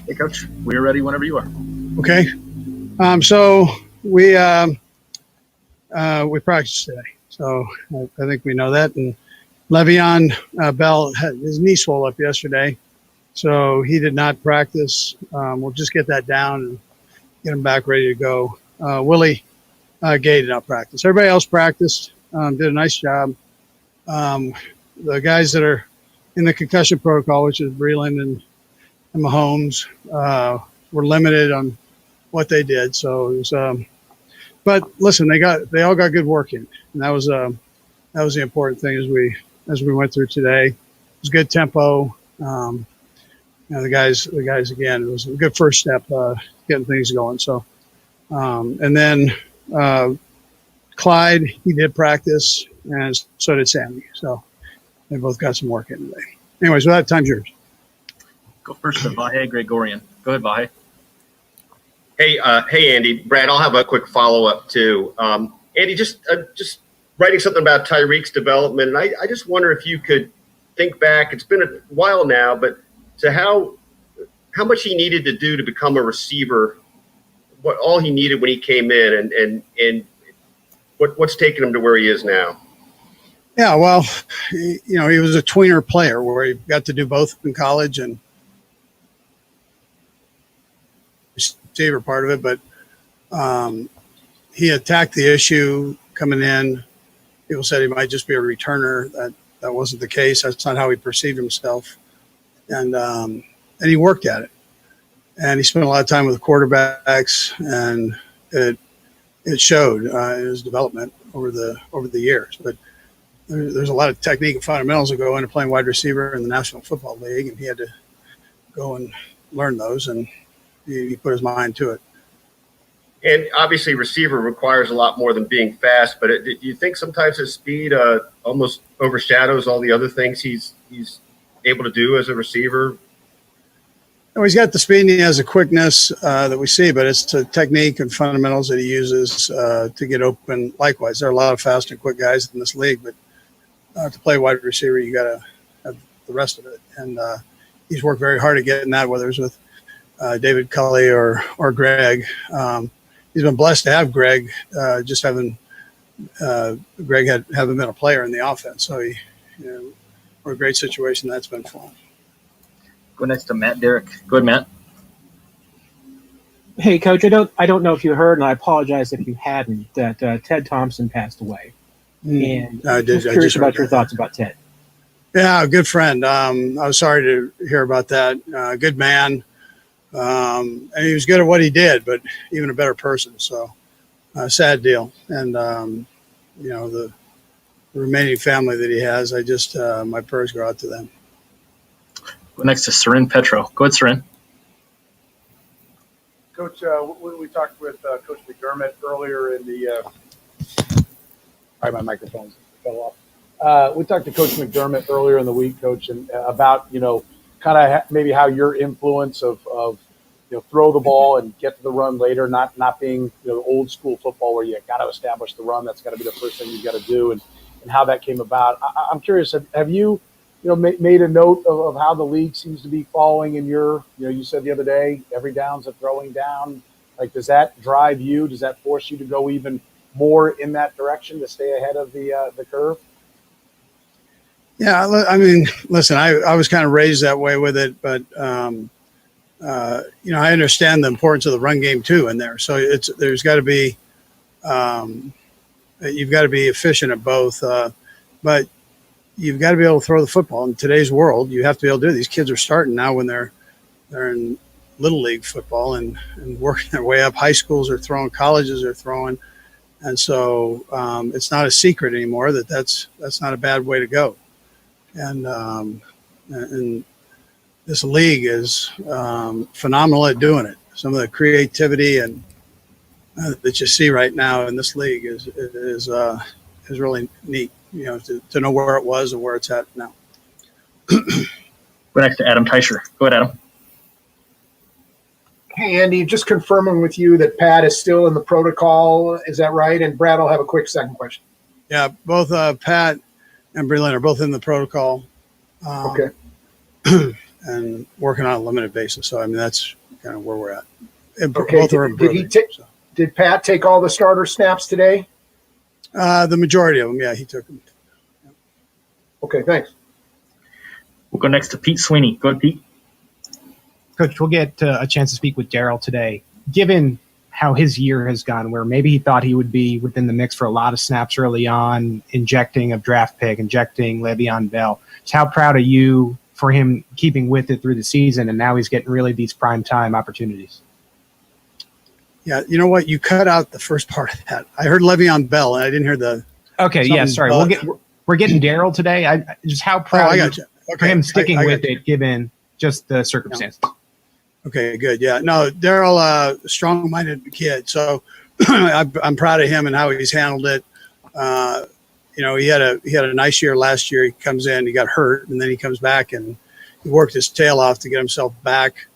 Hey, Coach, we're ready whenever you are. Okay. So we practiced today. So I think we know that. And Le'Veon Bell had his knee swelled up yesterday, so he did not practice. We'll just get that down and get him back ready to go. Willie Gay did not practice. Everybody else practiced, did a nice job. The guys that are in the concussion protocol, which is Breland and Mahomes, were limited on what they did. So it was, but listen, they all got good work in, and that was the important thing as we went through today. It was good tempo. The guys again, it was a good first step getting things going. So and then Clyde, he did practice, and so did Sammy. So they both got some work in today. Anyways, well, that time's yours. Go first to Vahe Gregorian. Go ahead, Vahe. Hey, Andy. Brad, I'll have a quick follow-up, too. Andy, just writing something about Tyreek's development, and I just wonder if you could think back. It's been a while now, but to how much he needed to do to become a receiver, what all he needed when he came in, and what's taken him to where he is now. Yeah, well, he was a tweener player where he got to do both in college and receiver part of it, but he attacked the issue coming in. People said he might just be a returner. That wasn't the case. That's not how he perceived himself, and he worked at it. And he spent a lot of time with the quarterbacks, and it showed in his development over the years. But there's a lot of technique and fundamentals that go into playing wide receiver in the National Football League, and he had to go and learn those, and he put his mind to it. And obviously, receiver requires a lot more than being fast. But do you think sometimes his speed almost overshadows all the other things he's able to do as a receiver? He's got the speed and he has the quickness that we see, but it's the technique and fundamentals that he uses to get open. Likewise, there are a lot of fast and quick guys in this league, but to play wide receiver, you got to have the rest of it. And he's worked very hard at getting that, whether it's with David Culley or Greg. He's been blessed to have Greg, just having Greg haven't been a player in the offense. So we're a great situation that's been for him. Go next to Matt Derrick. Go ahead, Matt. Hey, Coach, I don't know if you heard, and I apologize if you hadn't, that Ted Thompson passed away. And I was curious about your thoughts about Ted. Yeah, a good friend. I was sorry to hear about that. Good man. And he was good at what he did, but even a better person. So sad deal. And, the remaining family that he has, my prayers go out to them. Go next to Sarin Petro. Go ahead, Sarin. Coach, we talked with Coach McDermott earlier in the sorry, my microphone fell off. We talked to Coach McDermott earlier in the week, Coach, and about kind of maybe how your influence of throw the ball and get to the run later, not being old school football where you got to establish the run. That's got to be the first thing you got to do, and how that came about. I'm curious, have you made a note of how the league seems to be following in your, you said the other day, every down's a throwing down. Like, does that drive you? Does that force you to go even more in that direction to stay ahead of the curve? Yeah, I mean, listen, I was kind of raised that way with it, but, I understand the importance of the run game too in there. So there's got to be, you've got to be efficient at both, but you've got to be able to throw the football in today's world. You have to be able to do it. These kids are starting now when they're in little league football and working their way up. High schools are throwing, colleges are throwing. And so it's not a secret anymore that's not a bad way to go. And this league is phenomenal at doing it. Some of the creativity and that you see right now in this league is really neat. To know where it was and where it's at now. Go next to Adam Teicher. Go ahead, Adam. Hey, Andy, just confirming with you that Pat is still in the protocol. Is that right? And Brad will have a quick second question. Yeah, both Pat and Breland are both in the protocol. Okay. and working on a limited basis. So, I mean, that's kind of where we're at. And Okay. both are improving. Did Pat take all the starter snaps today? The majority of them, yeah, he took them. Okay, thanks. We'll go next to Pete Sweeney. Go ahead, Pete. Coach, we'll get a chance to speak with Darrell today. Given how his year has gone, where maybe he thought he would be within the mix for a lot of snaps early on, injecting a draft pick, injecting Le'Veon Bell, just how proud are you for him keeping with it through the season, and now he's getting really these prime time opportunities? Yeah, you know what? You cut out the first part of that. I heard Le'Veon Bell, and I didn't hear the. Okay, yeah, sorry. We're getting Darrell today. I just how proud I are got you you. for him sticking with you. it, given just the circumstances. Okay, good. Yeah, no, Darrell, strong-minded kid. So I'm proud of him and how he's handled it. You know, he had a nice year last year. He comes in, he got hurt, and then he comes back and he worked his tail off to get himself back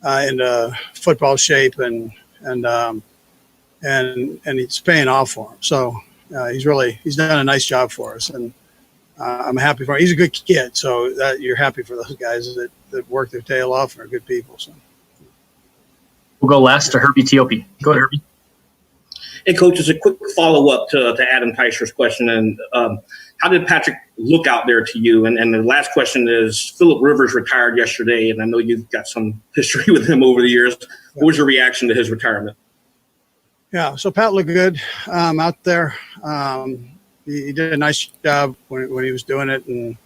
into football shape, and it's paying off for him. So he's done a nice job for us, and I'm happy for him. He's a good kid, so that you're happy for those guys that work their tail off and are good people. So. We'll go last to Herbie Teope. Go ahead, Herbie. Hey, Coach, just a quick follow-up to Adam Teicher's question. And how did Patrick look out there to you? And the last question is, Phillip Rivers retired yesterday, and I know you've got some history with him over the years. What was your reaction to his retirement? Yeah, so Pat looked good out there. He did a nice job when he was doing it, and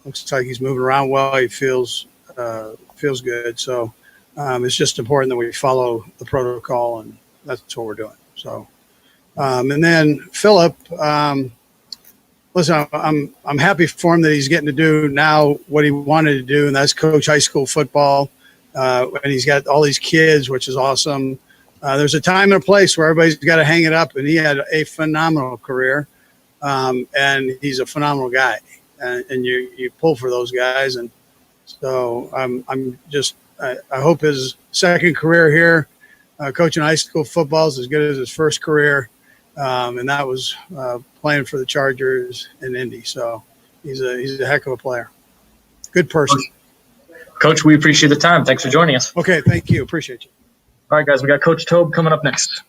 looks like he's moving around well. He feels good. So it's just important that we follow the protocol, and that's what we're doing. So, and then Phillip, listen, I'm happy for him that he's getting to do now what he wanted to do, and that's coach high school football. And he's got all these kids, which is awesome. There's a time and a place where everybody's got to hang it up, and he had a phenomenal career, and he's a phenomenal guy, and you pull for those guys, and so I hope his second career here, coaching high school football, is as good as his first career, and that was playing for the Chargers in Indy. So he's a heck of a player, good person. Coach, we appreciate the time. Thanks for joining us. Okay, thank you. Appreciate you. All right, guys, we got Coach Tobe coming up next.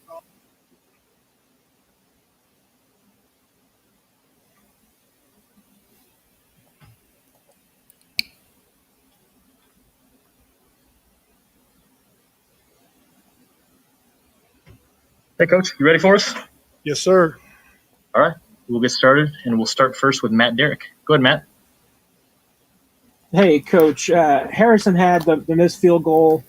Hey, Coach, you ready for us? Yes, sir. All right, we'll get started, and we'll start first with Matt Derrick. Go ahead, Matt. Hey, Coach. Harrison had the missed field goal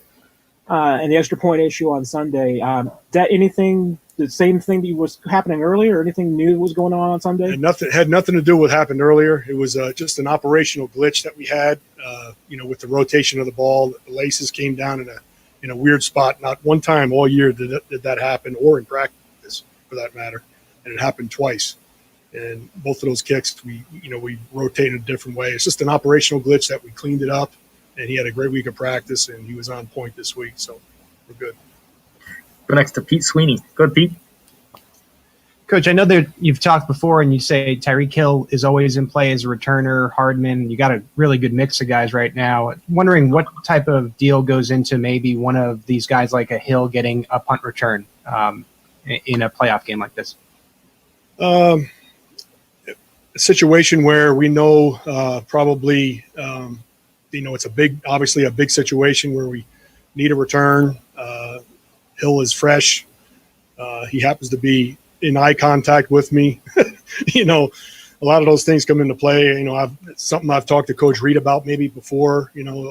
and the extra point issue on Sunday. The same thing that was happening earlier, or anything new was going on Sunday? Had nothing to do with what happened earlier. It was just an operational glitch that we had, with the rotation of the ball. The laces came down in a weird spot. Not one time all year did that happen, or in practice for that matter. And it happened twice. And both of those kicks, we rotated a different way. It's just an operational glitch that we cleaned it up. And he had a great week of practice, and he was on point this week. So we're good. Go next to Pete Sweeney. Go ahead, Pete. Coach, I know that you've talked before and you say Tyreek Hill is always in play as a returner, Hardman. You got a really good mix of guys right now. Wondering what type of deal goes into maybe one of these guys like a Hill getting a punt return in a playoff game like this? A situation where we know it's obviously a big situation where we need a return. Hill is fresh. He happens to be in eye contact with me. A lot of those things come into play. It's something I've talked to Coach Reid about maybe before.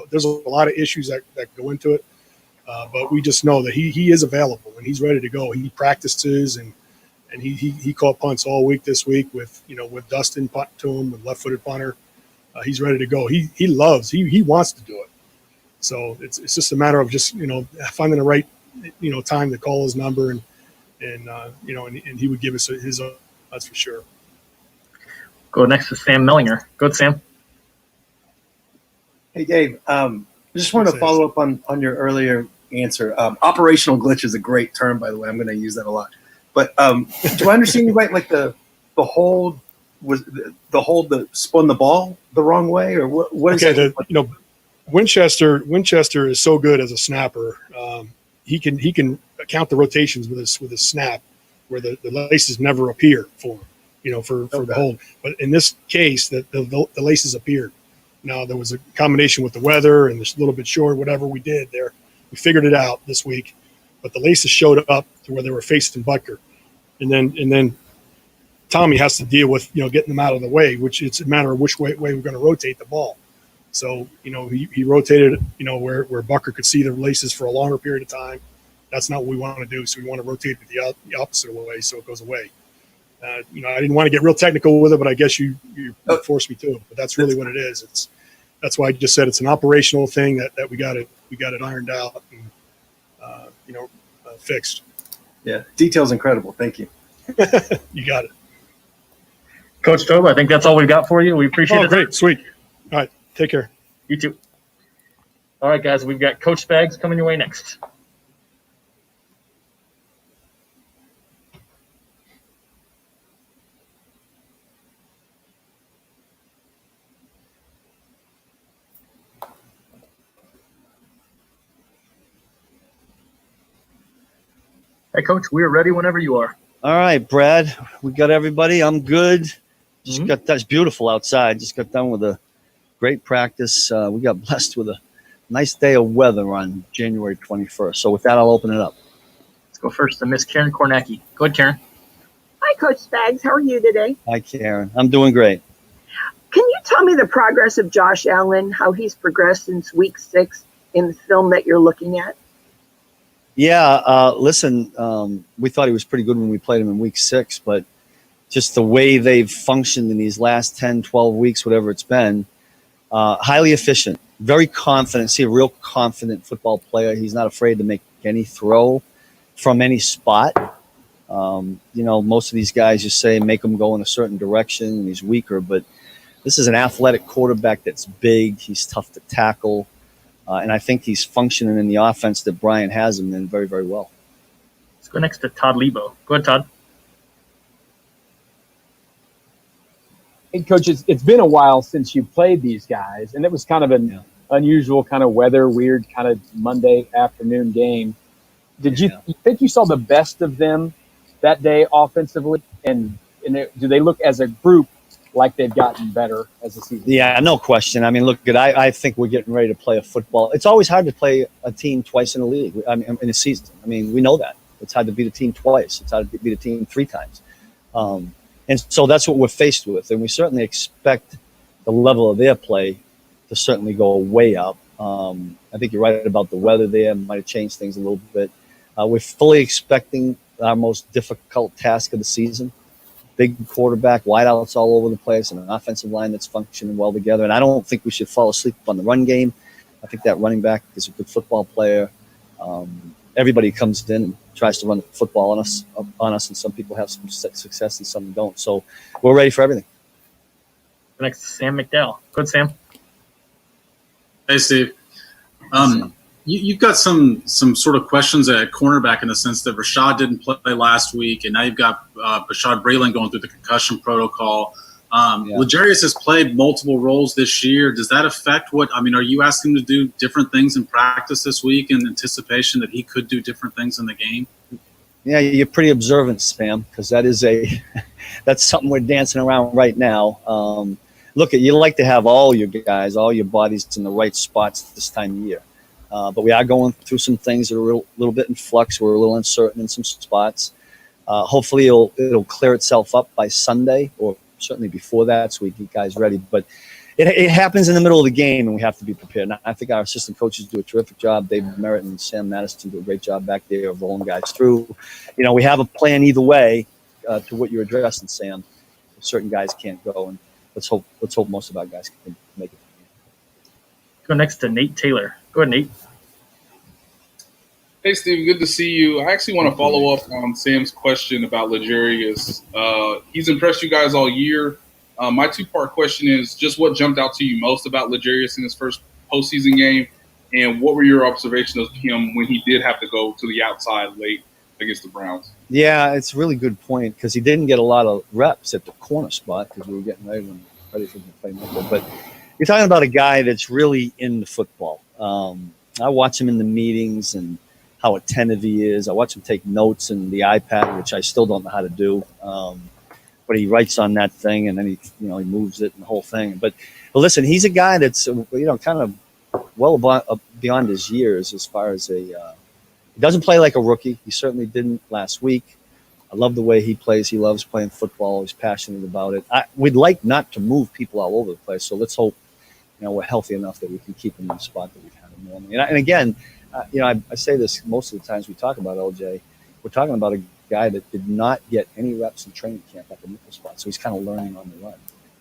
There's a lot of issues that go into it. But we just know that he is available and he's ready to go. He practices and he caught punts all week this week with Dustin punt to him, with left-footed punter. He's ready to go. He wants to do it. So it's just a matter of just finding the right time to call his number and he would give us his own. That's for sure. Go next to Sam Mellinger. Go ahead, Sam. Hey, Dave. I just wanted to follow up on your earlier answer. Operational glitch is a great term, by the way. I'm going to use that a lot. But do I understand you right? Like the hold Was the hold that spun the ball the wrong way, or what is Okay, that? Winchester is so good as a snapper. He can count the rotations with his snap, where the laces never appear for him, for the hold. But in this case, the laces appeared. Now there was a combination with the weather and this little bit short, whatever we did there. We figured it out this week, but the laces showed up to where they were facing Butker, and then Tommy has to deal with getting them out of the way, which it's a matter of which way we're going to rotate the ball. So he rotated where Butker could see the laces for a longer period of time. That's not what we want to do. So we want to rotate it the opposite way so it goes away. I didn't want to get real technical with it, but I guess you forced me to. But that's really what it is. That's why I just said it's an operational thing that we got it ironed out and fixed. Yeah, detail's incredible. Thank you. You got it. Coach Toba, I think that's all we've got for you. We appreciate it. Great, sweet. All right, take care. You too. All right, guys, we've got Coach Spags coming your way next. Hey, Coach, we're ready whenever you are. All right, Brad, we got everybody. I'm good. That's beautiful outside. Just got done with a great practice. We got blessed with a nice day of weather on January 21st. So with that, I'll open it up. Let's go first to Miss Karen Kornacki. Go ahead, Karen. Hi, Coach Spags. How are you today? Hi, Karen. I'm doing great. Can you tell me the progress of Josh Allen, how he's progressed since week 6 in the film that you're looking at? Yeah, listen, we thought he was pretty good when we played him in week 6, but just the way they've functioned in these last 10, 12 weeks, whatever it's been, highly efficient, very confident. See a real confident football player. He's not afraid to make any throw from any spot. Most of these guys just say make him go in a certain direction and he's weaker, but this is an athletic quarterback that's big. He's tough to tackle. And I think he's functioning in the offense that Brian has him in very, very well. Let's go next to Todd Lebo. Go ahead, Todd. Hey, Coach, it's been a while since you played these guys, and it was kind of an unusual kind of weather, weird kind of Monday afternoon game. Did you think you saw the best of them that day offensively? And do they look as a group like they've gotten better as the season? Yeah, no question. I mean, look, I think we're getting ready to play a football. It's always hard to play a team twice in a league, in a season. I mean, we know that. It's hard to beat a team twice. It's hard to beat a team 3 times. And so that's what we're faced with. And we certainly expect the level of their play to certainly go way up. I think you're right about the weather there. Might have changed things a little bit. We're fully expecting our most difficult task of the season. Big quarterback, wideouts all over the place, and an offensive line that's functioning well together. And I don't think we should fall asleep on the run game. I think that running back is a good football player. Everybody comes in and tries to run the football on us, and some people have some success and some don't. So we're ready for everything. Next, Sam McDowell. Go ahead, Sam. Hey, Steve. You've got some sort of questions at cornerback in the sense that Rashad didn't play last week, and now you've got Bashad Breeland going through the concussion protocol. L'Jarius has played multiple roles this year. Does that affect are you asking him to do different things in practice this week in anticipation that he could do different things in the game? Yeah, you're pretty observant, Spam, because that's something we're dancing around right now. Look, you like to have all your guys, all your bodies in the right spots this time of year. But we are going through some things that are a little bit in flux. We're a little uncertain in some spots. Hopefully it'll clear itself up by Sunday, or certainly before that, so we get guys ready. But it happens in the middle of the game, and we have to be prepared. And I think our assistant coaches do a terrific job. David Merritt and Sam Madison do a great job back there of rolling guys through. We have a plan either way to what you're addressing, Sam. Certain guys can't go, and let's hope most of our guys can make it. Go next to Nate Taylor. Go ahead, Nate. Hey, Steve, good to see you. I actually want to follow up on Sam's question about L'Jarius. He's impressed you guys all year. My 2-part question is just what jumped out to you most about L'Jarius in his first postseason game, and what were your observations of him when he did have to go to the outside late against the Browns. Yeah, it's a really good point because he didn't get a lot of reps at the corner spot because we were getting ready for him to play nickel. But you're talking about a guy that's really into football. I watch him in the meetings and how attentive he is. I watch him take notes in the iPad, which I still don't know how to do. But he writes on that thing and then he moves it and the whole thing. But listen, he's a guy that's kind of well beyond his years as far as he doesn't play like a rookie. He certainly didn't last week. I love the way he plays. He loves playing football. He's passionate about it. We'd like not to move people all over the place. So let's hope, we're healthy enough that we can keep him in the spot that we've had him normally. And again, I say this most of the times we talk about LJ. We're talking about a guy that did not get any reps in training camp at the nickel spot. So he's kind of learning on the run.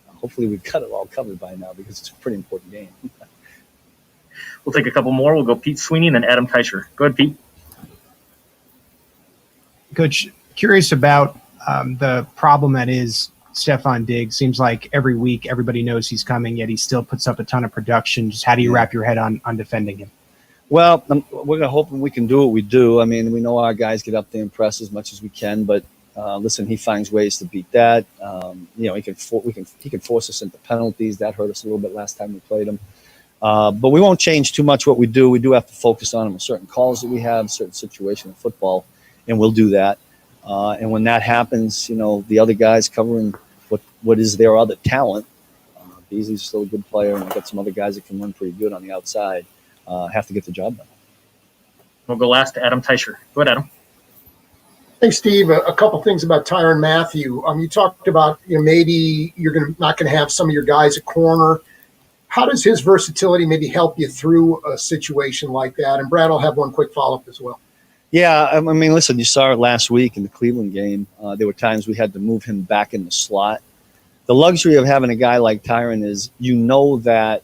Hopefully we've got it all covered by now because it's a pretty important game. We'll take a couple more. We'll go Pete Sweeney and then Adam Teicher. Go ahead, Pete. Coach, curious about the problem that is Stefon Diggs. Seems like every week everybody knows he's coming, yet he still puts up a ton of production. Just how do you wrap your head on defending him? Well, we're hoping we can do what we do. I mean, we know our guys get up there and press as much as we can, but listen, he finds ways to beat that. He can force us into penalties. That hurt us a little bit last time we played him. But we won't change too much what we do. We do have to focus on certain calls that we have, certain situation in football, and we'll do that. And when that happens, the other guys covering what is their other talent. Beasley's still a good player, and we've got some other guys that can run pretty good on the outside. Have to get the job done. We'll go last to Adam Teicher. Go ahead, Adam. Hey, Steve, a couple things about Tyrann Mathieu. You talked about maybe you're not going to have some of your guys at corner. How does his versatility maybe help you through a situation like that? And Brad will have one quick follow-up as well. Yeah, I mean, listen, you saw it last week in the Cleveland game. There were times we had to move him back in the slot. The luxury of having a guy like Tyrann is that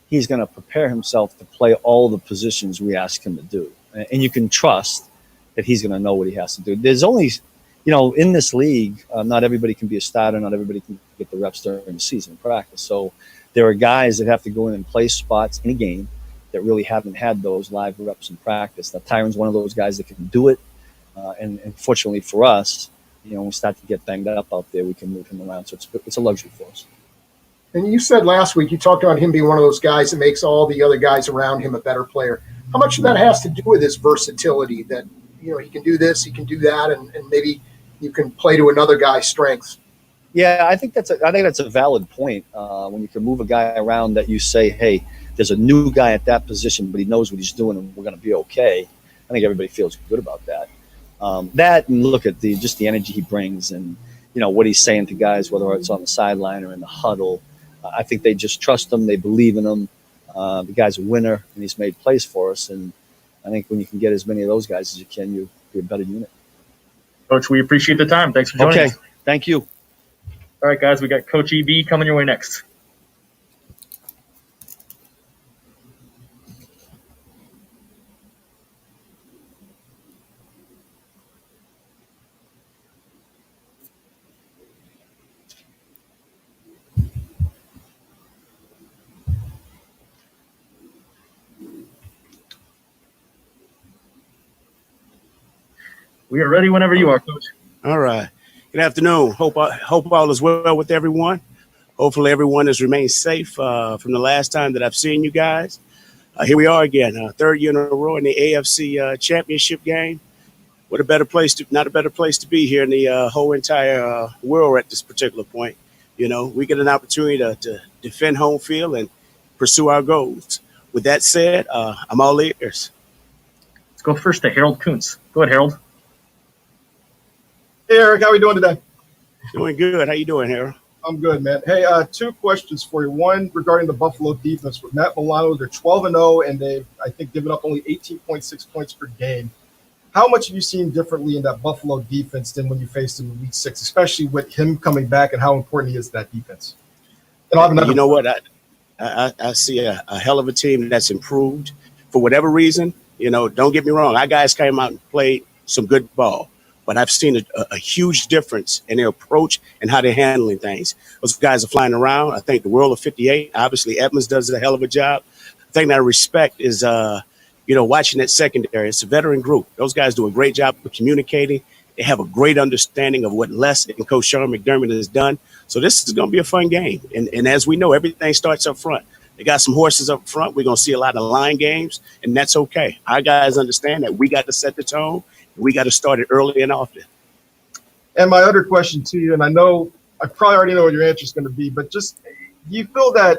he's going to prepare himself to play all the positions we ask him to do. And you can trust that he's going to know what he has to do. There's only, in this league, not everybody can be a starter. Not everybody can get the reps during the season practice. So there are guys that have to go in and play spots in a game that really haven't had those live reps in practice. Now, Tyrann's one of those guys that can do it. And fortunately for us, when we start to get banged up out there, we can move him around. So it's a luxury for us. And you said last week, you talked about him being one of those guys that makes all the other guys around him a better player. How much of that has to do with his versatility, that, he can do this, he can do that, and maybe you can play to another guy's strengths? Yeah, I think that's a valid point. When you can move a guy around that you say, hey, there's a new guy at that position, but he knows what he's doing and we're going to be okay. I think everybody feels good about that. That and look at just the energy he brings and, what he's saying to guys, whether it's on the sideline or in the huddle. I think they just trust him. They believe in him. The guy's a winner, and he's made plays for us. And I think when you can get as many of those guys as you can, you're a better unit. Coach, we appreciate the time. Thanks for joining us. Okay, thank you. All right, guys, we got Coach EB coming your way next. We are ready whenever you are, Coach. All right. Good afternoon. Hope all is well with everyone. Hopefully everyone has remained safe from the last time that I've seen you guys. Here we are again, third year in a row in the AFC championship game. Not a better place to be here in the whole entire world at this particular point. We get an opportunity to defend home field and pursue our goals. With that said, I'm all ears. Let's go first to Harold Kuntz. Go ahead, Harold. Hey, Eric, how are we doing today? Doing good. How you doing, Harold? I'm good, man. Hey, two questions for you. One regarding the Buffalo defense. With Matt Milano, they're 12-0, and they've, I think, given up only 18.6 points per game. How much have you seen differently in that Buffalo defense than when you faced him in Week 6, especially with him coming back and how important he is to that defense? And I'll have another. You know what? I see a hell of a team that's improved for whatever reason. Don't get me wrong. Our guys came out and played some good ball. But I've seen a huge difference in their approach and how they're handling things. Those guys are flying around. I think the world of 58. Obviously, Edmonds does a hell of a job. The thing that I respect is, watching that secondary, it's a veteran group. Those guys do a great job of communicating. They have a great understanding of what Les and Coach Sean McDermott has done. So this is going to be a fun game. And as we know, everything starts up front. They got some horses up front. We're going to see a lot of line games, and that's okay. Our guys understand that we got to set the tone. And we got to start it early and often. And my other question to you, and I probably already know what your answer is going to be, but just do you feel that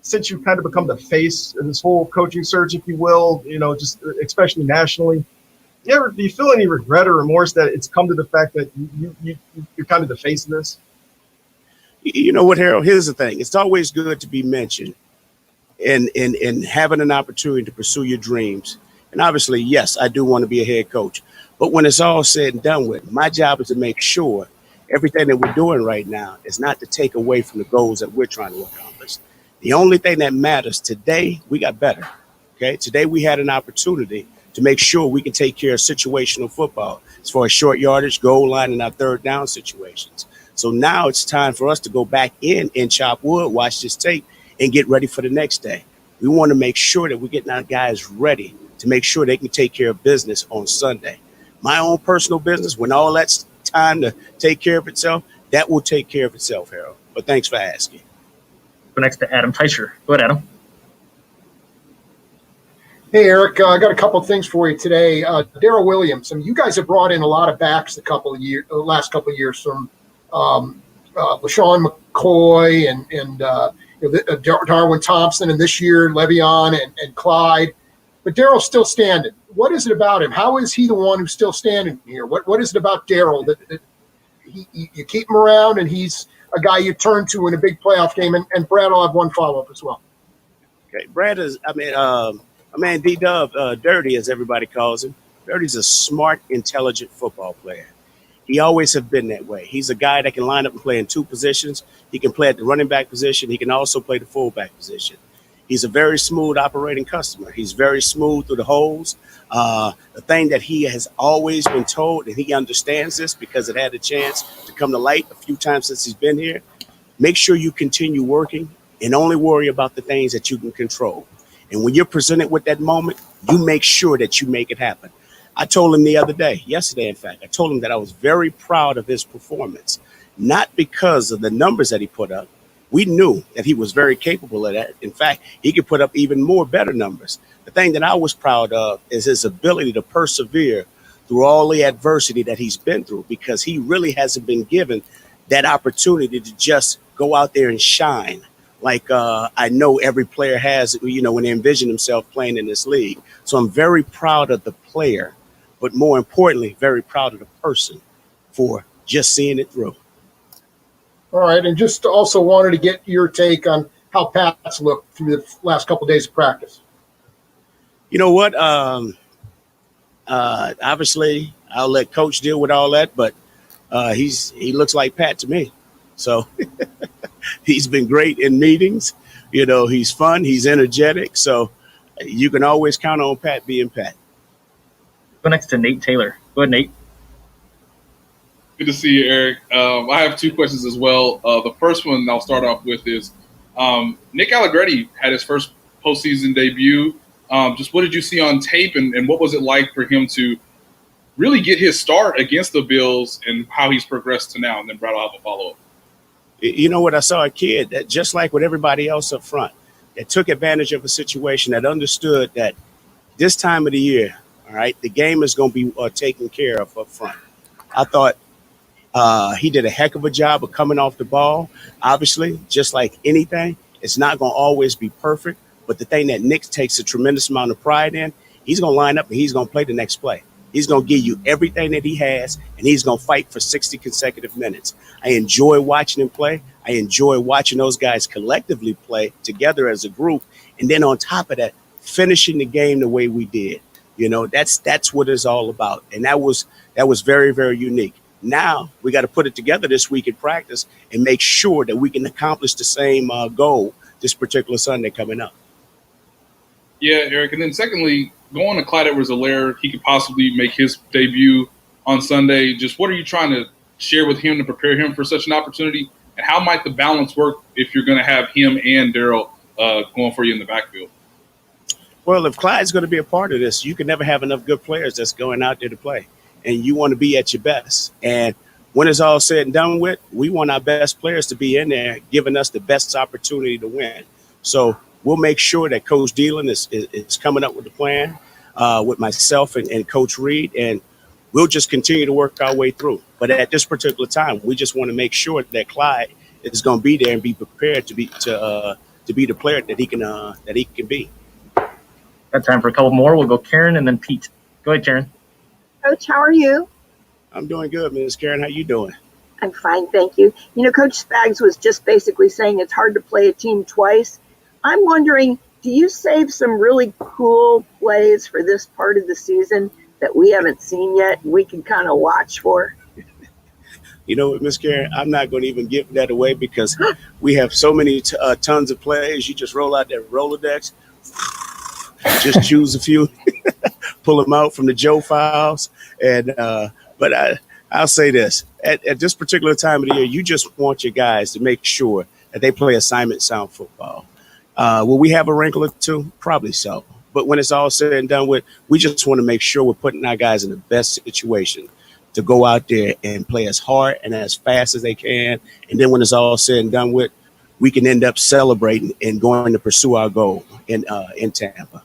since you've kind of become the face of this whole coaching search, if you will, just especially nationally, do you feel any regret or remorse that it's come to the fact that you're kind of the face of this? You know what, Harold? Here's the thing. It's always good to be mentioned and having an opportunity to pursue your dreams. And obviously, yes, I do want to be a head coach. But when it's all said and done with, my job is to make sure everything that we're doing right now is not to take away from the goals that we're trying to accomplish. The only thing that matters today, we got better. Okay, today we had an opportunity to make sure we can take care of situational football as far as short yardage, goal line, and our third down situations. So now it's time for us to go back in and chop wood, watch this tape, and get ready for the next day. We want to make sure that we're getting our guys ready to make sure they can take care of business on Sunday. My own personal business, when all that's time to take care of itself, that will take care of itself, Harold. But thanks for asking. Go next to Adam Teicher. Go ahead, Adam. Hey, Eric, I got a couple of things for you today. Darrell Williams, you guys have brought in a lot of backs the last couple of years from LaShawn McCoy and Darwin Thompson, and this year Le'Veon and Clyde. But Darrell's still standing. What is it about him? How is he the one who's still standing here? What is it about Darrell that you keep him around and he's a guy you turn to in a big playoff game? And Brad, I'll have one follow-up as well. Okay, Brad is, my man D-Dub, Dirty, as everybody calls him. Dirty's a smart, intelligent football player. He always have been that way. He's a guy that can line up and play in two positions. He can play at the running back position. He can also play the fullback position. He's a very smooth operating customer. He's very smooth through the holes. The thing that he has always been told, and he understands this because it had a chance to come to light a few times since he's been here, make sure you continue working and only worry about the things that you can control. And when you're presented with that moment, you make sure that you make it happen. I told him yesterday, in fact, I told him that I was very proud of his performance, not because of the numbers that he put up. We knew that he was very capable of that. In fact, he could put up even more better numbers. The thing that I was proud of is his ability to persevere through all the adversity that he's been through, because he really hasn't been given that opportunity to just go out there and shine like I know every player has, when they envision himself playing in this league. So I'm very proud of the player, but more importantly, very proud of the person for just seeing it through. All right, and just also wanted to get your take on how Pat's looked through the last couple of days of practice. You know what? Obviously, I'll let Coach deal with all that, but he looks like Pat to me. So he's been great in meetings. He's fun. He's energetic. So you can always count on Pat being Pat. Go next to Nate Taylor. Go ahead, Nate. Good to see you, Eric. I have two questions as well. The first one I'll start off with is Nick Allegretti had his first postseason debut. Just what did you see on tape, and what was it like for him to really get his start against the Bills and how he's progressed to now? And then Brad, I'll have a follow-up. You know what? I saw a kid that, just like with everybody else up front, that took advantage of a situation, that understood that this time of the year, all right, the game is going to be taken care of up front. I thought he did a heck of a job of coming off the ball. Obviously, just like anything, it's not going to always be perfect. But the thing that Nick takes a tremendous amount of pride in, he's going to line up and he's going to play the next play. He's going to give you everything that he has, and he's going to fight for 60 consecutive minutes. I enjoy watching him play. I enjoy watching those guys collectively play together as a group. And then on top of that, finishing the game the way we did. That's what it's all about. And that was very, very unique. Now we got to put it together this week in practice and make sure that we can accomplish the same goal this particular Sunday coming up. Yeah, Eric. And then secondly, going to Clyde Edwards-Helaire, he could possibly make his debut on Sunday. Just what are you trying to share with him to prepare him for such an opportunity? And how might the balance work if you're going to have him and Darrell going for you in the backfield? Well, if Clyde's going to be a part of this, you can never have enough good players that's going out there to play. And you want to be at your best. And when it's all said and done with, we want our best players to be in there, giving us the best opportunity to win. So we'll make sure that Coach Dealin is coming up with a plan with myself and Coach Reid, and we'll just continue to work our way through. But at this particular time, we just want to make sure that Clyde is going to be there and be prepared to be the player that he can be. Got time for a couple more. We'll go Karen and then Pete. Go ahead, Karen. Coach, how are you? I'm doing good, Ms. Karen. How you doing? I'm fine, thank you. You know, Coach Spags was just basically saying it's hard to play a team twice. I'm wondering, do you save some really cool plays for this part of the season that we haven't seen yet, we can kind of watch for? You know what, Miss Karen, I'm not going to even give that away because we have so many tons of plays. You just roll out that Rolodex, just choose a few, pull them out from the Joe files. And but I'll say this, at this particular time of the year, you just want your guys to make sure that they play assignment sound football. Will we have a wrinkle or two? Probably so. But when it's all said and done with, we just want to make sure we're putting our guys in the best situation to go out there and play as hard and as fast as they can. And then when it's all said and done with, we can end up celebrating and going to pursue our goal in Tampa.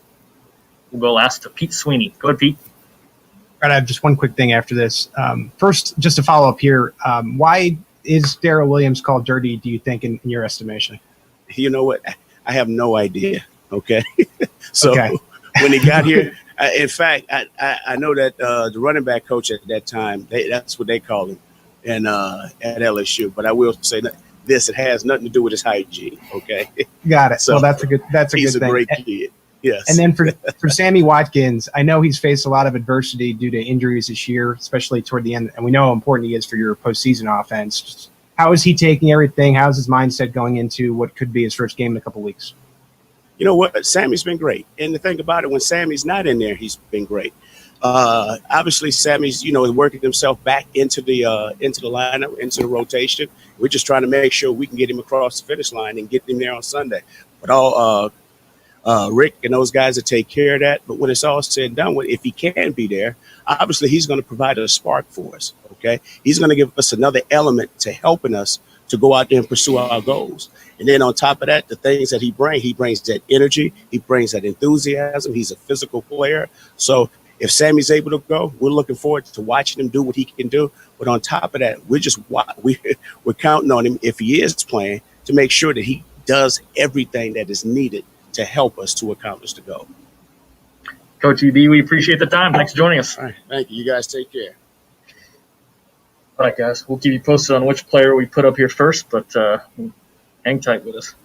We'll go last to Pete Sweeney. Go ahead, Pete. All right, I have just one quick thing after this. First, just to follow up here, why is Darrell Williams called dirty, do you think, in your estimation? You know what? I have no idea. Okay. So Okay. when he got here, in fact, I know that the running back coach at that time, that's what they call him at LSU. But I will say that it has nothing to do with his hygiene. Okay. Got it. So well, that's a good he's thing. a great kid. Yes. And then for Sammy Watkins, I know he's faced a lot of adversity due to injuries this year, especially toward the end. And we know how important he is for your postseason offense. How is he taking everything? How's his mindset going into what could be his first game in a couple of weeks? You know what? Sammy's been great. And the thing about it, when Sammy's not in there, he's been great. Obviously, Sammy's, working himself back into the lineup, into the rotation. We're just trying to make sure we can get him across the finish line and get him there on Sunday. But all Rick and those guys that take care of that. But when it's all said and done with, if he can be there, obviously he's going to provide a spark for us. Okay, he's going to give us another element to helping us to go out there and pursue our goals. And then on top of that, the things that he brings that energy, he brings that enthusiasm. He's a physical player. So if Sammy's able to go, we're looking forward to watching him do what he can do. But on top of that, we're counting on him, if he is playing, to make sure that he does everything that is needed to help us to accomplish the goal. Coach ED, we appreciate the time. Thanks for joining us. All right. Thank you. You guys take care. All right, guys. We'll keep you posted on which player we put up here first, but hang tight with us.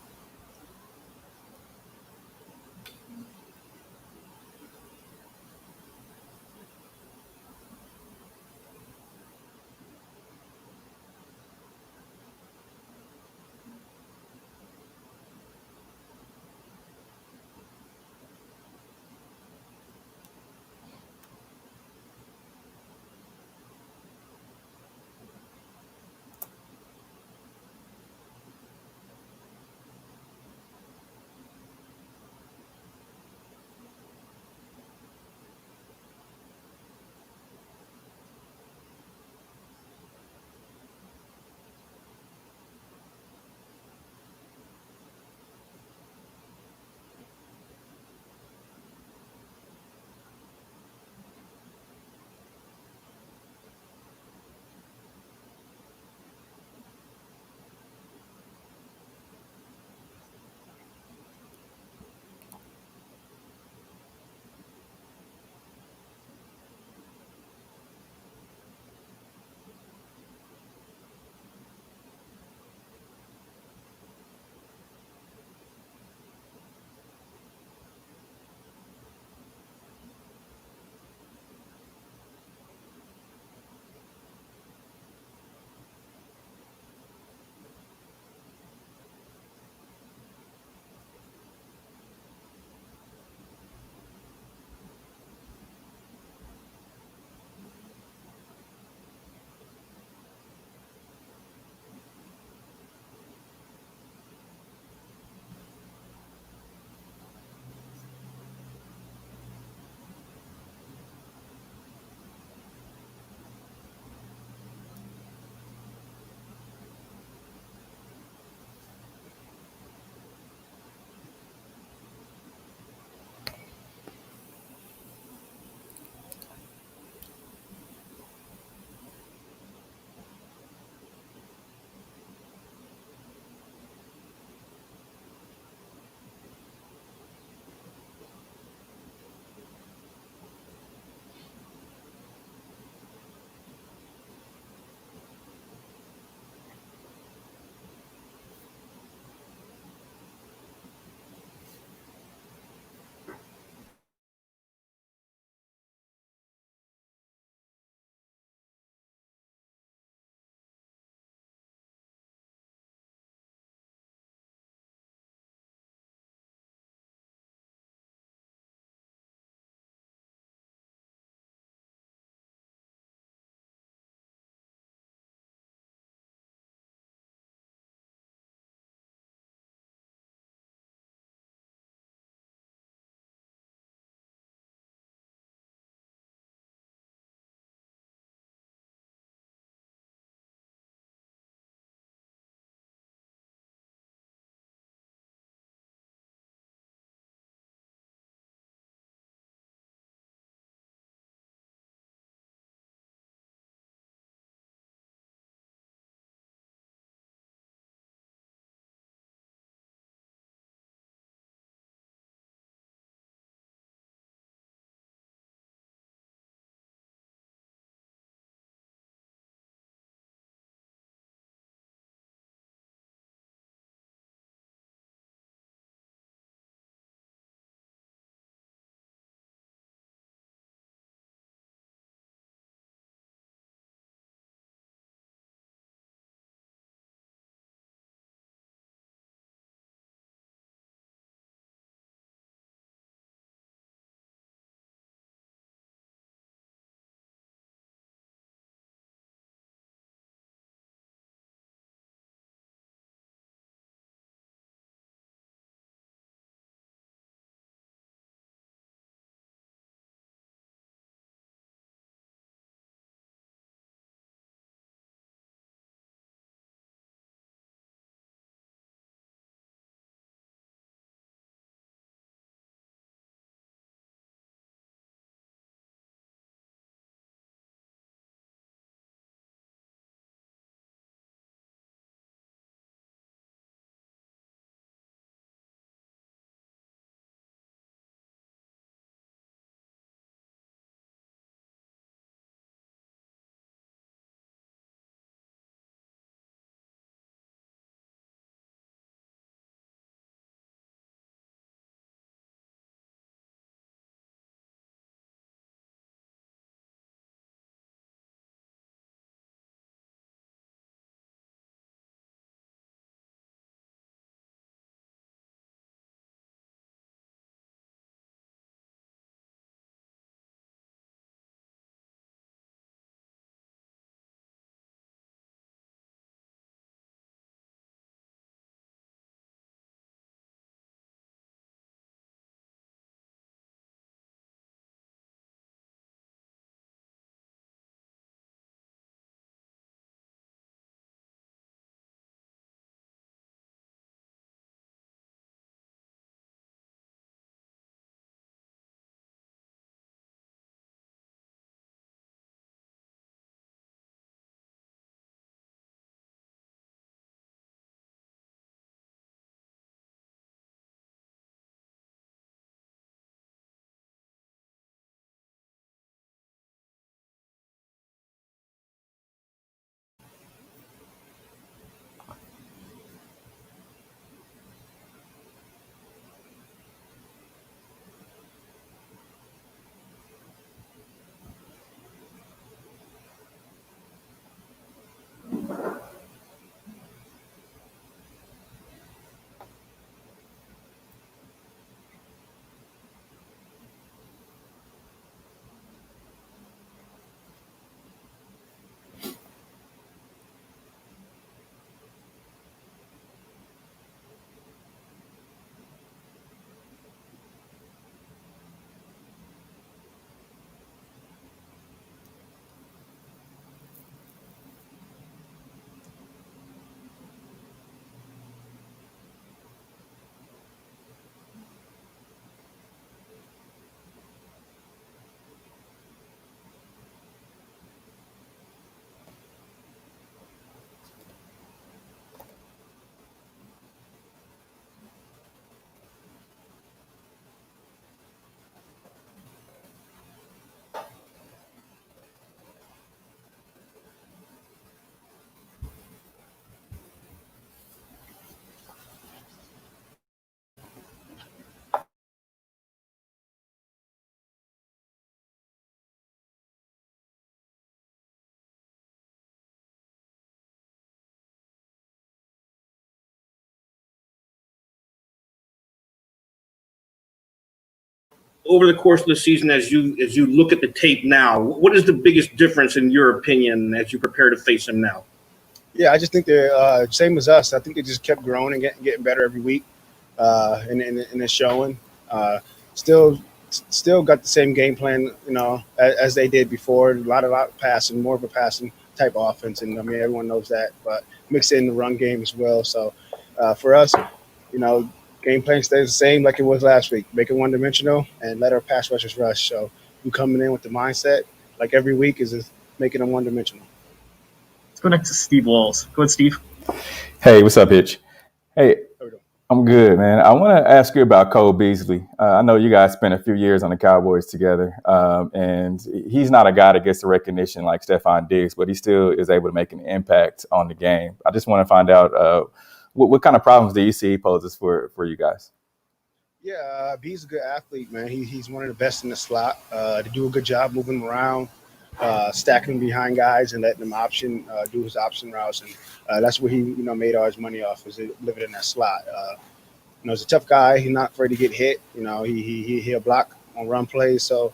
over the course of the season, as you look at the tape now, what is the biggest difference in your opinion as you prepare to face him now? Yeah, I just think they're same as us. I think they just kept growing and getting better every week, and it's showing. Still got the same game plan, as they did before. A lot of passing, more of a passing type offense, and I mean everyone knows that. But mix in the run game as well. So for us, game plan stays the same like it was last week. Make it one dimensional and let our pass rushers rush. So we coming in with the mindset like every week is just making them one dimensional. Let's go next to Steve Walls. Go ahead, Steve. Hey, what's up, Hitch? Hey, I'm good, man. I want to ask you about Cole Beasley. I know you guys spent a few years on the Cowboys together, and he's not a guy that gets the recognition like Stephon Diggs, but he still is able to make an impact on the game. I just want to find out what kind of problems do you see he poses for you guys? Yeah, he's a good athlete, man. He's one of the best in the slot. They do a good job moving him around, stacking him behind guys and letting him do his option routes. And that's where he, made all his money off, is living in that slot. He's a tough guy. He's not afraid to get hit. He'll block on run plays. So,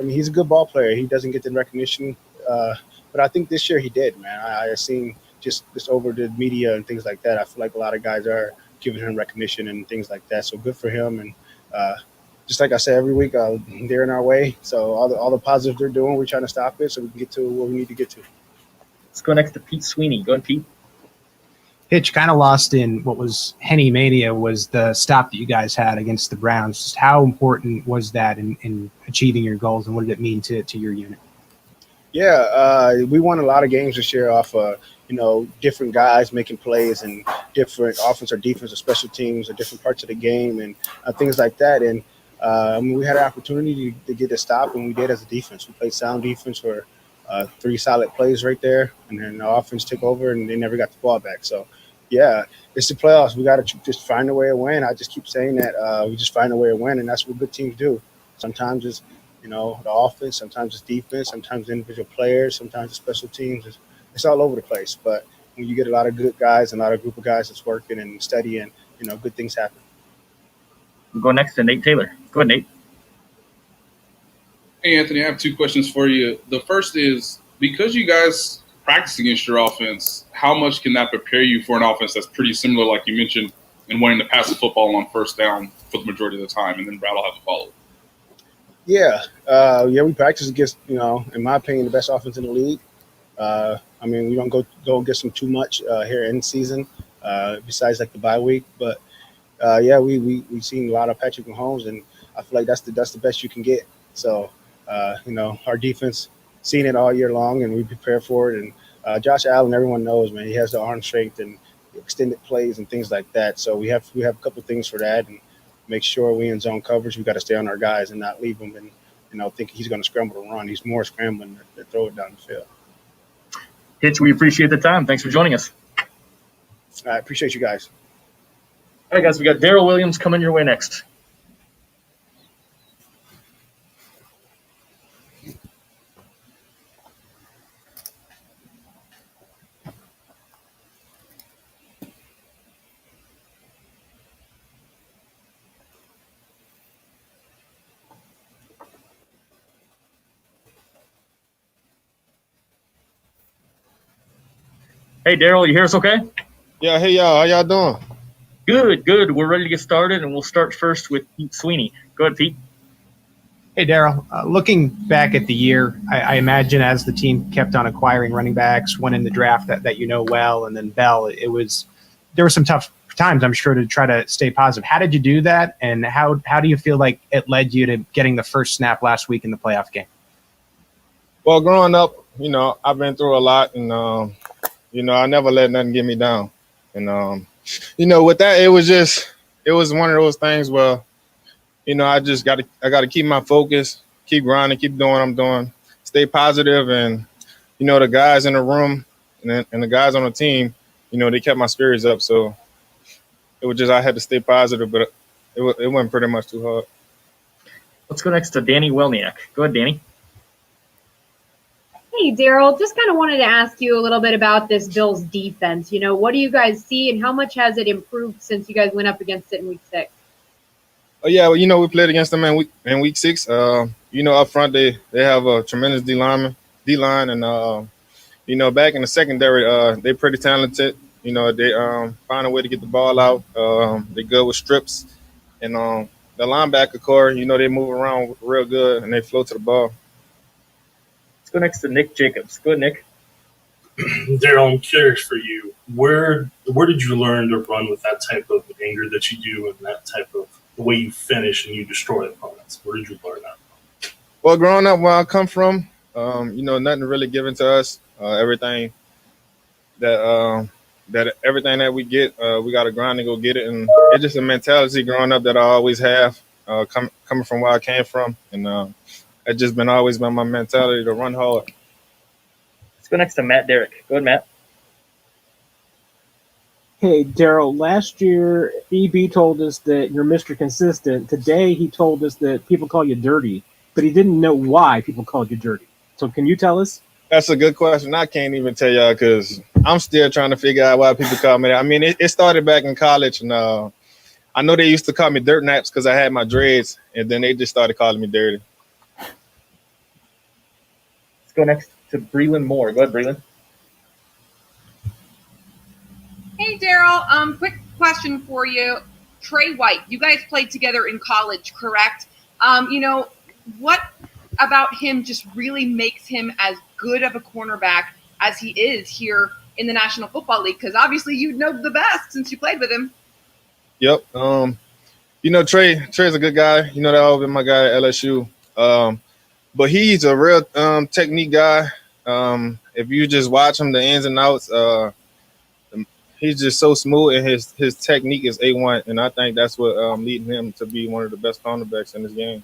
he's a good ball player. He doesn't get the recognition. But I think this year he did, man. I seen just over the media and things like that. I feel like a lot of guys are giving him recognition and things like that. So good for him. And just like I said, every week they're in our way. So all the positives they're doing, we're trying to stop it so we can get to where we need to get to. Let's go next to Pete Sweeney. Go ahead, Pete. Hitch, kind of lost in what was Henny Mania was the stop that you guys had against the Browns. Just how important was that in achieving your goals, and what did it mean to your unit? Yeah, we won a lot of games this year off different guys making plays and different offense or defense or special teams or different parts of the game and things like that. And we had an opportunity to get a stop, and we did as a defense. We played sound defense for 3 solid plays right there, and then the offense took over, and they never got the ball back. So, yeah, it's the playoffs. We got to just find a way to win. I just keep saying that. We just find a way to win, and that's what good teams do. Sometimes it's, the offense, sometimes it's defense, sometimes individual players, sometimes it's special teams. It's all over the place. But when you get a lot of good guys and a lot of group of guys that's working and studying, good things happen. We'll go next to Nate Taylor. Go ahead, Nate. Hey, Anthony, I have 2 questions for you. The first is, because you guys practice against your offense, how much can that prepare you for an offense that's pretty similar, like you mentioned, in wanting to pass the football on first down for the majority of the time, and then Brad will have to follow? Yeah, we practice against, in my opinion, the best offense in the league. We don't go against them too much here in season, besides like the bye week. But we've seen a lot of Patrick Mahomes, and I feel like that's the best you can get. So, our defense seen it all year long, and we prepare for it. And Josh Allen, everyone knows, man, he has the arm strength and extended plays and things like that. So we have a couple of things for that, and make sure we in zone coverage. We got to stay on our guys and not leave them and think he's going to scramble to run. He's more scrambling to throw it down the field. Hitch, we appreciate the time. Thanks for joining us. I appreciate you guys. All right, guys, we got Darrell Williams coming your way next. Hey, Darrell, you hear us okay? Yeah, hey, y'all. How y'all doing? Good. We're ready to get started, and we'll start first with Pete Sweeney. Go ahead, Pete. Hey, Darrell. Looking back at the year, I imagine as the team kept on acquiring running backs, one in the draft that well, and then Bell, there were some tough times, I'm sure, to try to stay positive. How did you do that, and how do you feel like it led you to getting the first snap last week in the playoff game? Well, growing up, I've been through a lot, and I never let nothing get me down. And, with that, it was one of those things where, I got to keep my focus, keep grinding, keep doing what I'm doing, stay positive. And, the guys in the room and the guys on the team, they kept my spirits up. So it was just, I had to stay positive, but it wasn't pretty much too hard. Let's go next to Danny Welniak. Go ahead, Danny. Hey, Darrell, just kind of wanted to ask you a little bit about this Bills defense. What do you guys see, and how much has it improved since you guys went up against it in week 6? Oh yeah, well, we played against them in week 6. Up front they have a tremendous D line, and back in the secondary, they're pretty talented. They find a way to get the ball out. They're good with strips, and the linebacker core, they move around real good and they flow to the ball. Let's go next to Nick Jacobs. Go ahead, Nick. Darrell, I'm curious for you. Where did you learn to run with that type of anger that you do, and that type of the way you finish and you destroy opponents? Where did you learn that? Well, growing up where I come from, nothing really given to us. Everything that everything that we get, we got to grind and go get it. And it's just a mentality growing up that I always have, coming from where I came from, and it's just always been my mentality to run hard. Let's go next to Matt Derrick. Go ahead, Matt. Hey, Darrell, last year, EB told us that you're Mr. Consistent. Today, he told us that people call you dirty, but he didn't know why people called you dirty. So can you tell us? That's a good question. I can't even tell y'all because I'm still trying to figure out why people call me that. I mean, it started back in college, and I know they used to call me Dirt Naps because I had my dreads, and then they just started calling me dirty. Let's go next to Breland Moore. Go ahead, Breland. Hey, Darrell. Quick question for you. Trey White, you guys played together in college, correct? What about him just really makes him as good of a cornerback as he is here in the National Football League? Because obviously you know the best since you played with him. Yep. Trey's a good guy. That always been my guy at LSU. But he's a real technique guy. If you just watch him, the ins and outs, he's just so smooth, and his technique is A1, and I think that's what leading him to be one of the best cornerbacks in this game.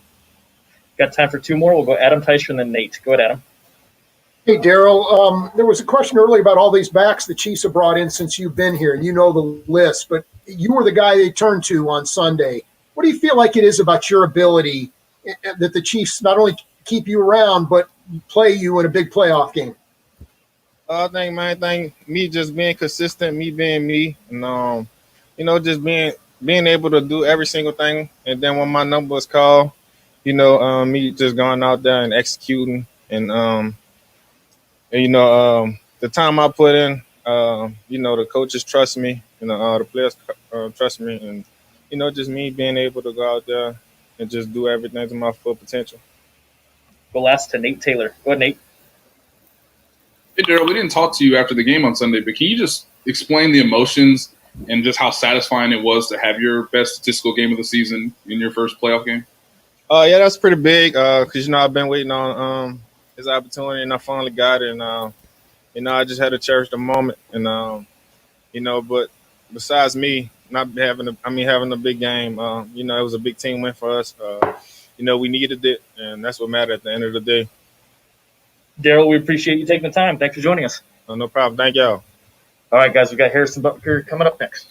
Got time for 2 more. We'll go Adam Teicher and then Nate. Go ahead, Adam. Hey, Darrell, there was a question earlier about all these backs the Chiefs have brought in since you've been here. You know the list, but you were the guy they turned to on Sunday. What do you feel like it is about your ability that the Chiefs not only keep you around, but play you in a big playoff game? I think, man, me just being consistent, me being me, and just being able to do every single thing. And then when my number was called, me just going out there and executing, and the time I put in, the coaches trust me, the players trust me, and just me being able to go out there and just do everything to my full potential. Go last to Nate Taylor. Go ahead, Nate. Hey, Darrell, we didn't talk to you after the game on Sunday, but can you just explain the emotions and just how satisfying it was to have your best statistical game of the season in your first playoff game? Yeah, that's pretty big because, I've been waiting on his opportunity, and I finally got it. And, I just had to cherish the moment. And, but besides me not having a big game, it was a big team win for us. We needed it, and that's what mattered at the end of the day. Darrell, we appreciate you taking the time. Thanks for joining us. No problem. Thank y'all. All right, guys, we got Harrison Butker coming up next.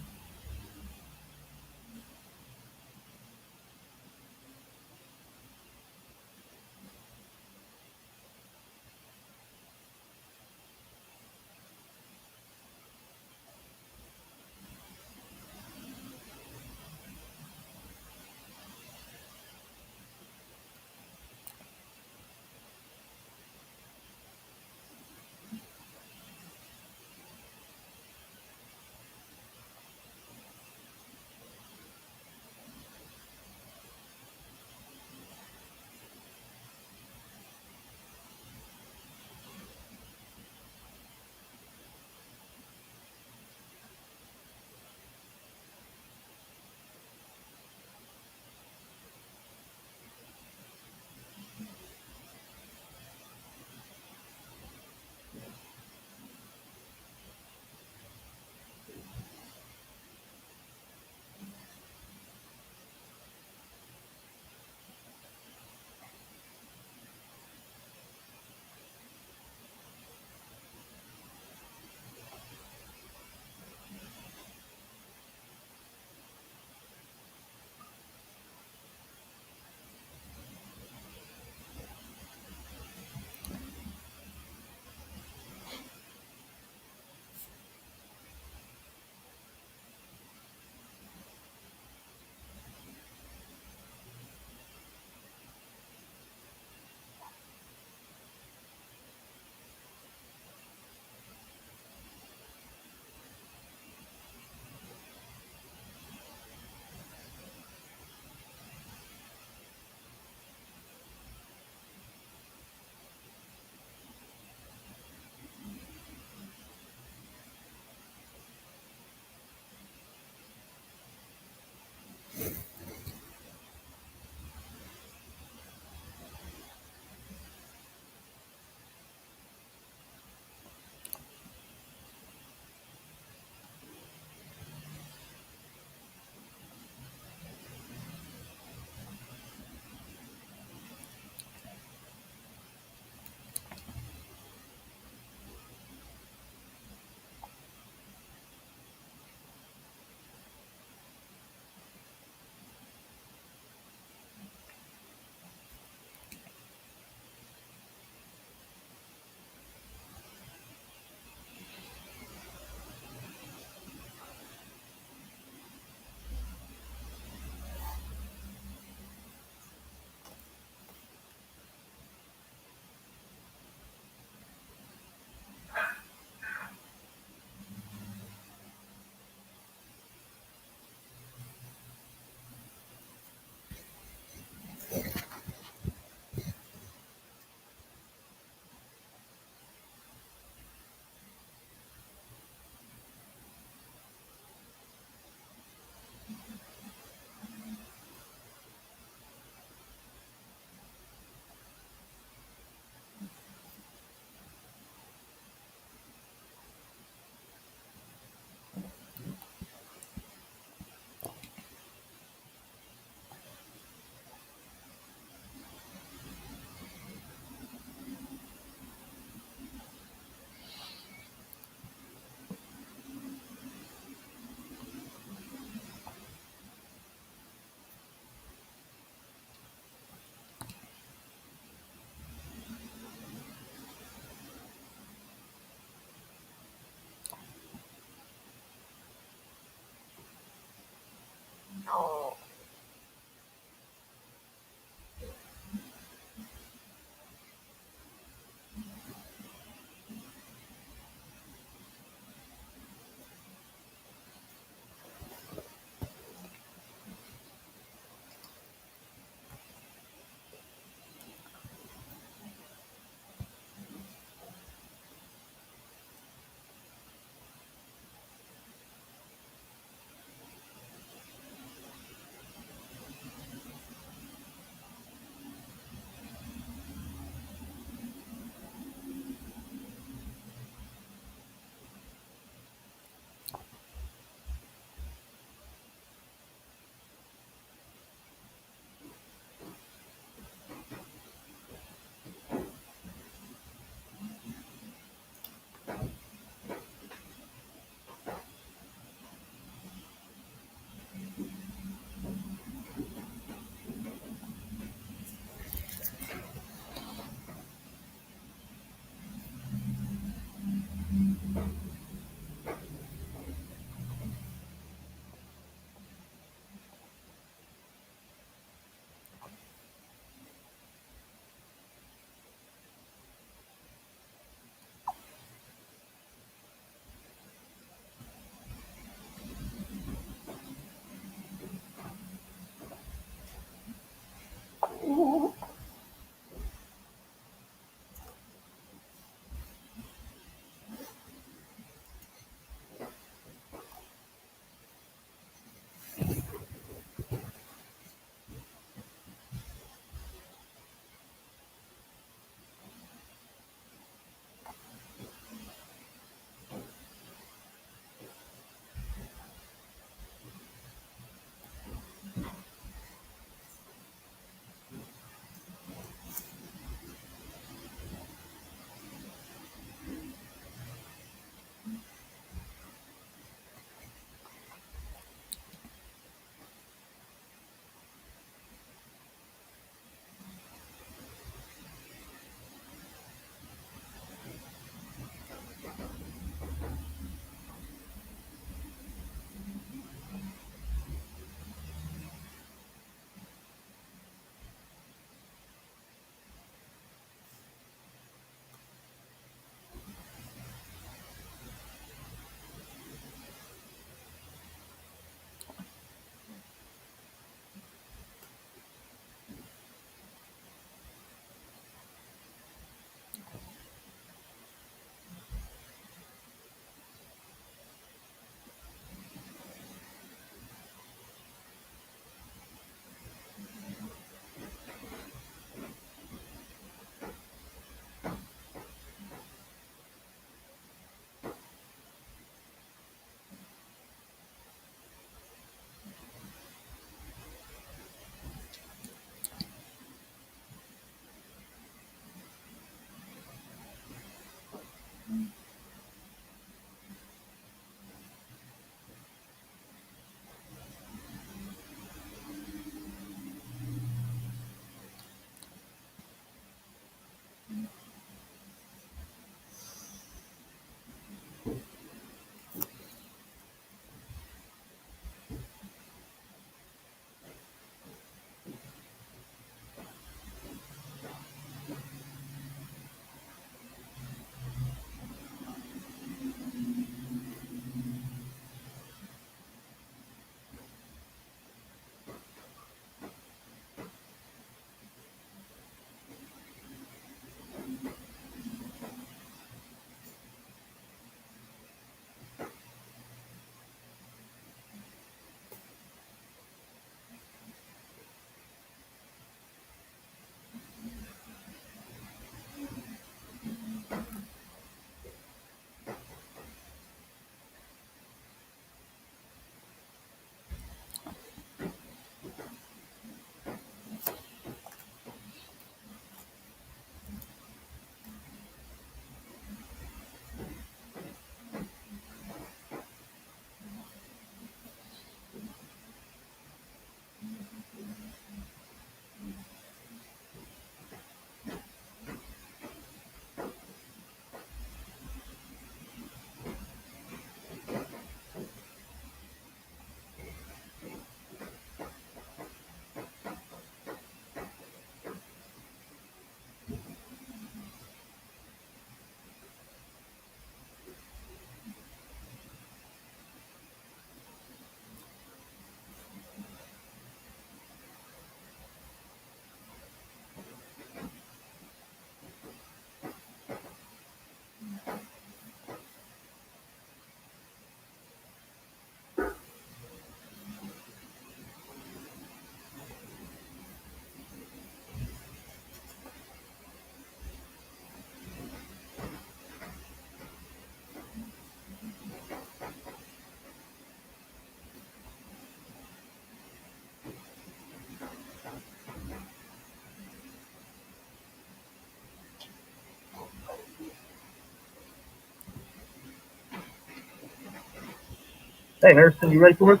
Hey, Harrison, you ready for it?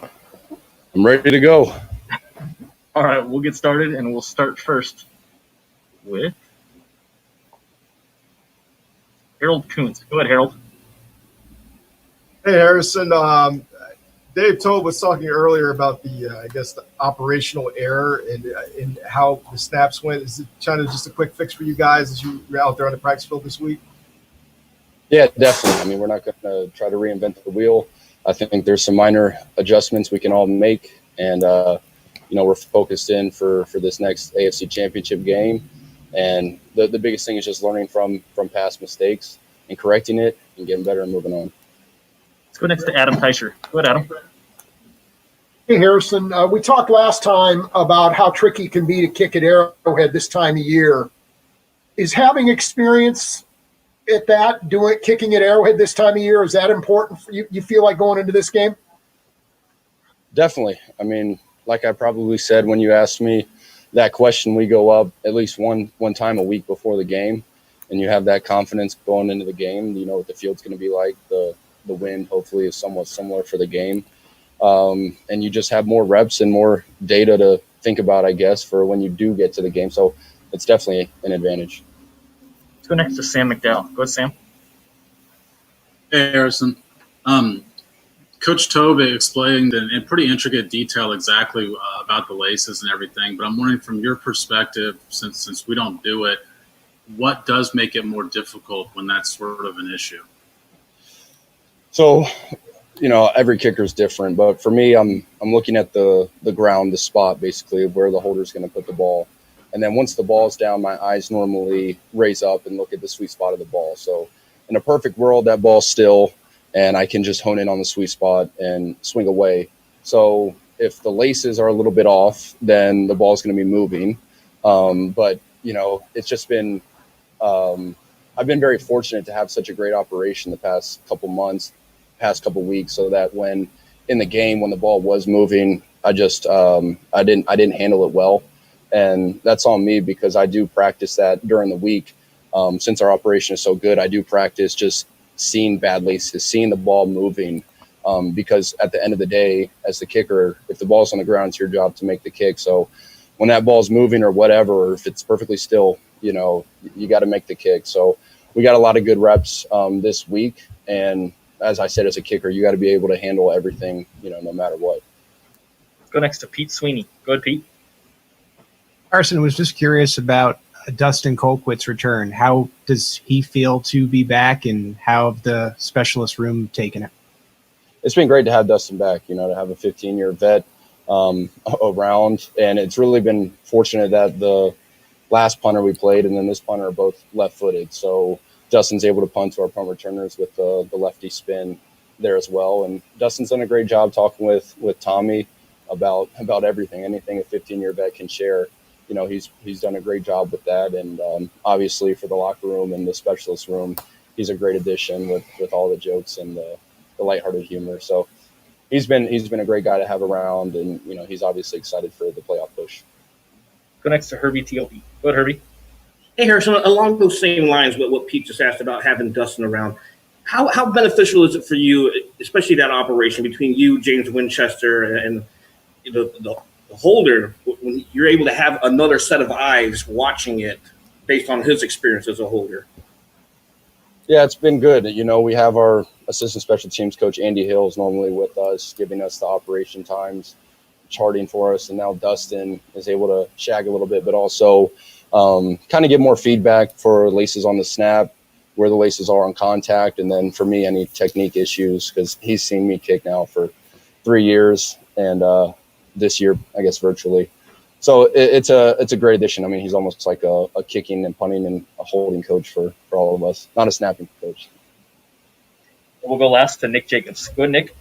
I'm ready to go. All right, we'll get started, and we'll start first with Harold Kuntz. Go ahead, Harold. Hey, Harrison. Dave Tobe was talking earlier about the operational error and how the snaps went. Is it kind of just a quick fix for you guys as you were out there on the practice field this week? Yeah, definitely. I mean, we're not going to try to reinvent the wheel. I think there's some minor adjustments we can all make, and we're focused in for this next AFC Championship game. And the biggest thing is just learning from past mistakes and correcting it and getting better and moving on. Let's go next to Adam Teicher. Go ahead, Adam. Hey, Harrison. We talked last time about how tricky it can be to kick at Arrowhead this time of year. Is having experience at that, kicking at Arrowhead this time of year, is that important for you? You feel like going into this game? Definitely. I mean, like I probably said when you asked me that question, we go up at least one time a week before the game, and you have that confidence going into the game. You know what the field's going to be like. The wind hopefully is somewhat similar for the game. And you just have more reps and more data to think about, I guess, for when you do get to the game. So it's definitely an advantage. Let's go next to Sam McDowell. Go ahead, Sam. Hey, Harrison. Coach Tobe explained in pretty intricate detail exactly about the laces and everything, but I'm wondering from your perspective, since we don't do it, what does make it more difficult when that's sort of an issue? So, every kicker is different, but for me, I'm looking at the ground, the spot, basically, where the holder's going to put the ball. And then once the ball's down, my eyes normally raise up and look at the sweet spot of the ball. So in a perfect world, that ball's still, and I can just hone in on the sweet spot and swing away. So if the laces are a little bit off, then the ball's going to be moving. But, it's just been I've been very fortunate to have such a great operation the past couple months, past couple weeks, so that when in the game, when the ball was moving, I just I didn't handle it well. And that's on me because I do practice that during the week. Since our operation is so good, I do practice just seeing bad laces, seeing the ball moving. Because at the end of the day, as the kicker, if the ball's on the ground, it's your job to make the kick. So when that ball's moving or whatever, or if it's perfectly still, you got to make the kick. So we got a lot of good reps this week. And as I said, as a kicker, you got to be able to handle everything, no matter what. Let's go next to Pete Sweeney. Go ahead, Pete. Carson was just curious about Dustin Colquitt's return. How does he feel to be back, and how have the specialist room taken it? It's been great to have Dustin back, to have a 15-year vet around. And it's really been fortunate that the last punter we played and then this punter are both left-footed. So Dustin's able to punt to our punt returners with the lefty spin there as well. And Dustin's done a great job talking with Tommy about everything, anything a 15-year vet can share. He's done a great job with that. And obviously for the locker room and the specialist room, he's a great addition with all the jokes and the lighthearted humor. So he's been a great guy to have around, and he's obviously excited for the playoff push. Go next to Herbie Teope. Go ahead, Herbie. Hey, Harrison, along those same lines with what Pete just asked about having Dustin around, how beneficial is it for you, especially that operation between you, James Winchester, and the holder, when you're able to have another set of eyes watching it based on his experience as a holder? Yeah, it's been good. We have our assistant special teams coach, Andy Hill, is normally with us, giving us the operation times, charting for us. And now Dustin is able to shag a little bit, but also kind of get more feedback for laces on the snap, where the laces are on contact. And then for me, any technique issues, because he's seen me kick now for 3 years. And this year, I guess, virtually. So it's a great addition. I mean, he's almost like a kicking and punting and a holding coach for all of us, not a snapping coach. We'll go last to Nick Jacobs. Go ahead, Nick.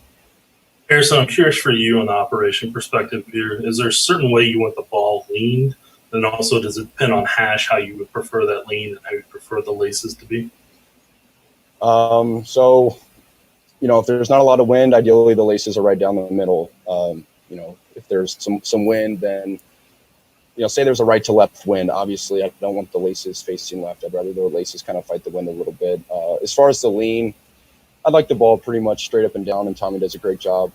Harrison, I'm curious for you on the operation perspective here. Is there a certain way you want the ball leaned? And also, does it depend on hash how you would prefer that lean and how you prefer the laces to be? So, if there's not a lot of wind, ideally the laces are right down the middle. If there's some wind, then say there's a right to left wind. Obviously, I don't want the laces facing left. I'd rather the laces kind of fight the wind a little bit. As far as the lean, I'd like the ball pretty much straight up and down, and Tommy does a great job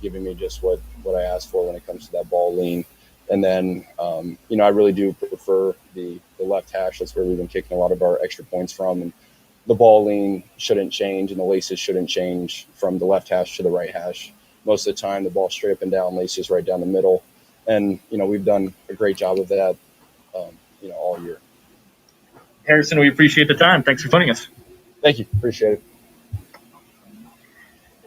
giving me just what I asked for when it comes to that ball lean. And then, I really do prefer the left hash. That's where we've been kicking a lot of our extra points from. And the ball lean shouldn't change and the laces shouldn't change from the left hash to the right hash. Most of the time, the ball straight up and down, laces right down the middle. And, we've done a great job of that, all year. Harrison, we appreciate the time. Thanks for joining us. Thank you. Appreciate it.